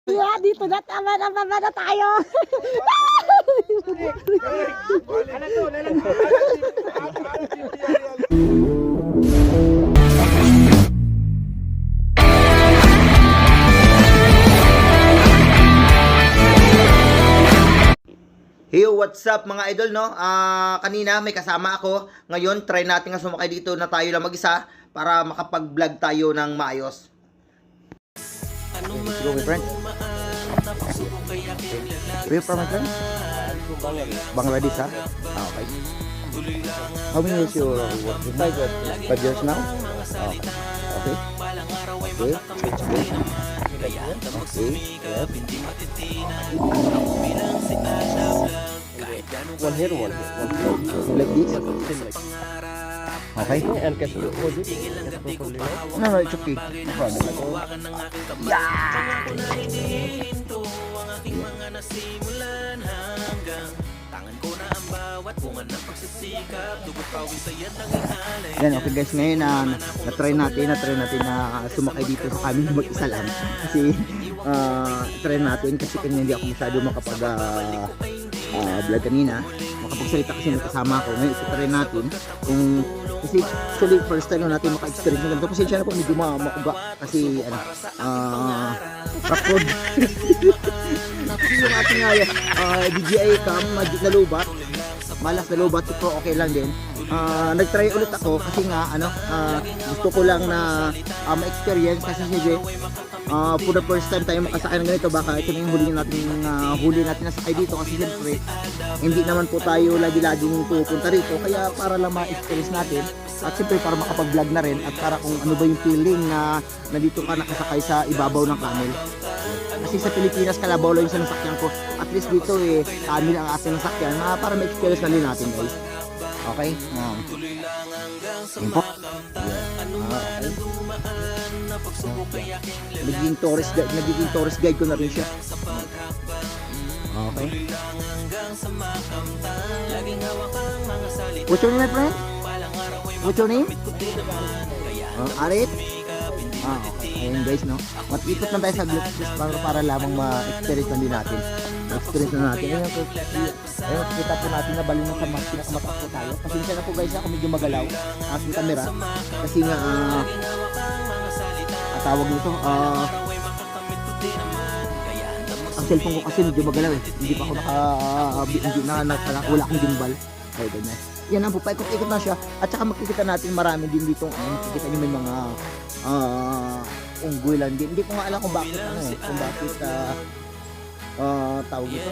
Yeah, dito na tama na tayo. Hey, what's up mga idol, no? Kanina may kasama ako. Ngayon, try natin nga sumakay dito na tayo lang mag-isa para makapag-vlog tayo ng maayos. Let's go, my friend. Where from, my friend? Bangladesh, ha? Okay. How many years you working? 5 years now? Okay. Okay. Okay. Okay. Yes. One here. Like this? Okay. And cash deposit. No, it's okay. No problem. Yan, okay guys, ngayon na-try natin na sumakay dito sa kami mag-isa lang. Kasi try natin kasi kanya hindi ako masyado makapag vlog kanina. Makapagsalita kasi may kasama ako. Ngayon try natin kung kasi actually first time natin maka-experience ng ganito. Pasensya na po medyo makuba kasi rock road. Kasi yung ating DJI cam na lobat, malas na lobat, pero okay lang din. Nag-try ulit ako kasi nga gusto ko lang na ma-experience kasi sige for the first time tayo makasakay ng ganito, baka ito na yung huli natin na sakay dito kasi siyempre hindi naman po tayo lagi-laging pupunta rito, kaya para lang ma-experience natin at siyempre para makapag-vlog na rin at para kung ano ba yung feeling na nandito ka nakasakay sa ibabaw ng camel. Kasi sa Pilipinas kalabaw lang yung sinasakyan ko, at least dito camel ang ating nasakyan para ma-experience na rin natin guys. Okay? Import? Okay. Nagiging tourist guide ko na rin siya. Okay. What's your name, my friend? What's your name? Arit? Ayun guys, no? Mag-ikot lang tayo sa group para lamang ma-experience na din natin. Ma-experience na natin. Ayun, kita po natin na bali na sa pinakamataas po tayo. Pasensya na po guys, ako medyo magalaw aking camera. Kasi nga, tawag nito, ang cellphone ko kasi medyo magalaw eh. Hindi pa ako wala akong gimbal. Ayun, ganyan. Yan ang po, paikot-ikot na siya. At saka makikita natin marami din dito. Makikita nyo may mga unggoy lang din. Hindi ko nga alam kung bakit tawag ito.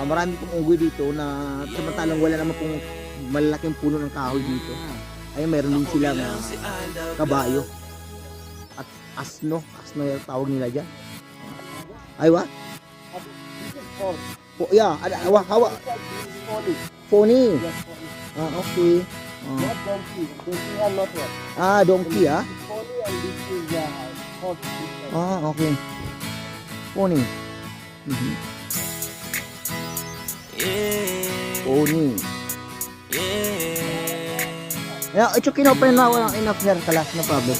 Marami pong unggoy dito na samantalang wala naman pong malalaking puno ng kahoy dito. Ay mayroon din silang kabayo at asno yung tawag nila dyan. Ay what? Yeah, hawa. Pony. Okay. Not donkey. Donkey are not what? Donkey Pony and this is horse. Okay. Pony. Pony. Yeah, it's okay na pa na walang enough hair kalas, no problem.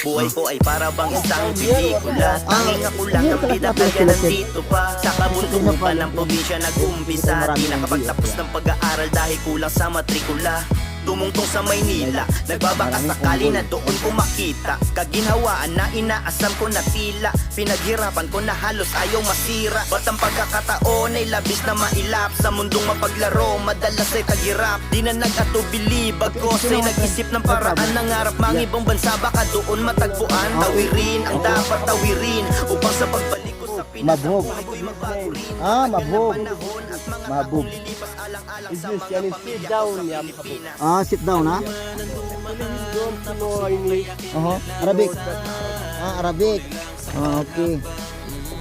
Buhay ko ay para bang isang pelikula. Tanging ako lang ang bida kaya nandito pa. Sa kabuntungan pa ng probinsya nag-umpisa. Di nakapagtapos ng pag-aaral dahil kulang sa matrikula. Tumungtong sa Maynila, nagbabaka sakali na doon ko makita. Kaginhawaan na inaasam ko na tila. Pinaghirapan ko na halos ayaw masira. Ba't ang pagkakataon ay labis na mailap. Sa mundong mapaglaro, madalas ay tagirap. Di na nag-atubili, bagos ay nag-isip ng paraan. Nangarap mang ibang bansa, baka doon matagpuan. Tawirin ang dapat tawirin upang sa pagbalik ko sa Pinas Mabhog. Mabhog. Mabhog. Is this? Can you sit down? Sit down, ha? Don't know English. Arabic. Arabic. Okay.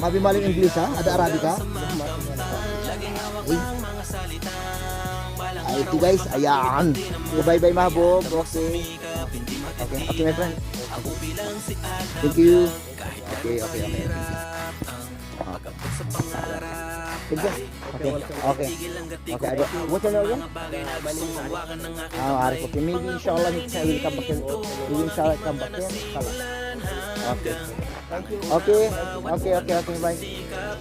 Mabimaling English, ha? Ada Arabic, ha? Ay, ito guys, ayan. Bye-bye, Mabhog. Okay. Okay, my friend. Thank you. Okay. Okay. What's your name again? Arif. Okay, maybe inshallah next time I will come back here. Okay. Okay, bye.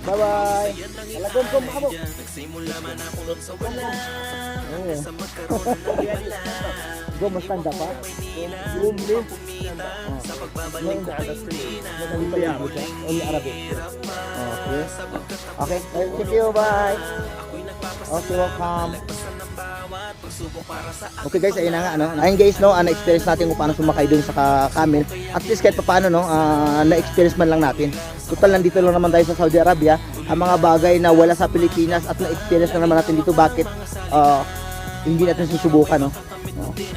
Bye-bye. Alagon ko mabo. Go, mas tanda pa? Umli. Only Arabic. Okay. Okay, thank you, bye. Okay, welcome. Okay guys, ayun na nga, no? Ayun guys, no, na-experience natin kung paano sumakay dun sa camel. At least kahit paano, no, na-experience man lang natin. Total, nandito lang naman tayo sa Saudi Arabia. Ang mga bagay na wala sa Pilipinas at na-experience na naman natin dito, bakit hindi natin susubukan, no?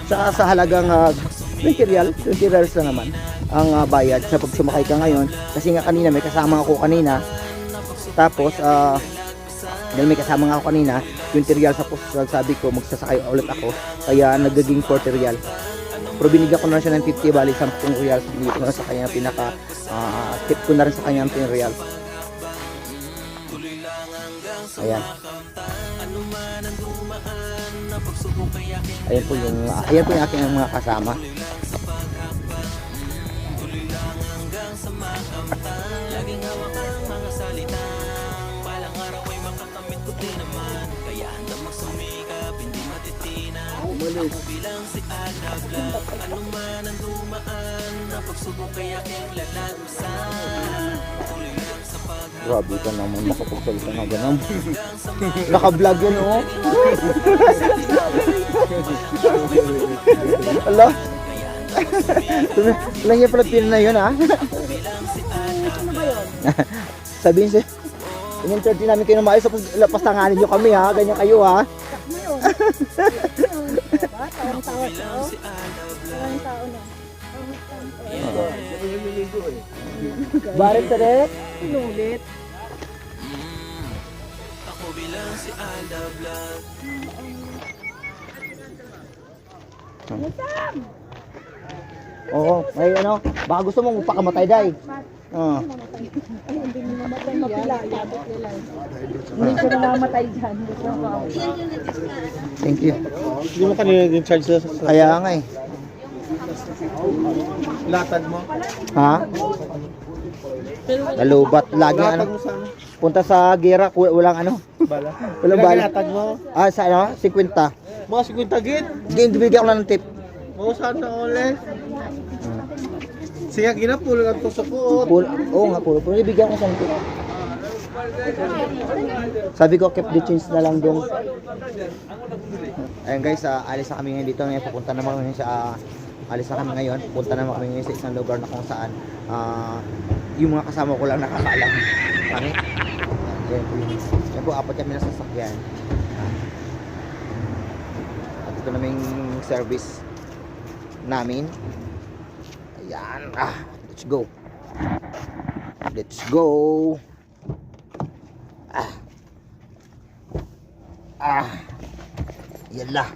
Saka sa halagang 20 reals na naman ang bayad sa pag sumakay ka ngayon. Kasi nga kanina may kasama ako kanina. Tapos, dahil may kasama nga ako kanina, 20 real sa sabi ko, magsasakay ulit ako. Kaya nagiging 40 real. Pero binigyan ko na siya ng 50, bali 10 real. Binigyan ko na sa kanya pinaka tip ko na rin sa kanya ng 10 real. Ayan. Ayan po yung aking mga kasama. Grabe ka naman makapagsalita na ganun. Naka-vlog yun, oh. Ala. Lang yung Pilipino na yun, ha? Sabihin siya, in-entertain namin kayo na maayos, tapos pastanganin nyo kami, ha? Ganyan kayo, ha? Tawang-tawa ko. Tawang-tao na. Barit sa rin? Sinulit. Oo, may ano, baka gusto mong pakamatay, day. Oo. Ay, hindi mo mamatay mapila. Yabot nila. Hindi ko namamatay dyan. Gusto ko. Thank you. Hindi mo kanina yung charge sa Kaya nga eh. latag mo. Ha? Nalubat. Lagi ano. Latag mo sa ano? Punta sa gira, walang ano. Bala. Walang Ilang bala. latag mo? Ah, sa ano? 50. Mga 50 git. Hindi, bibigyan ko lang ng tip. Mga saan na ulit. Siya ginapulo lang to sa puot. Oo nga, puro. Pero bibigyan ko ng tip. Sabi ko, keep the change na lang dong. Ayun guys, alis na kami ngayon dito. Ngayon, pupunta naman kami sa alis na kami ngayon. Pupunta naman kami ngayon sa isang lugar na kung saan yung mga kasama ko lang nakakaalam. Kami. Yan po, apat kami na sasakyan. At ito namin service namin. Ayan. Let's go. Let's go. Yan lah.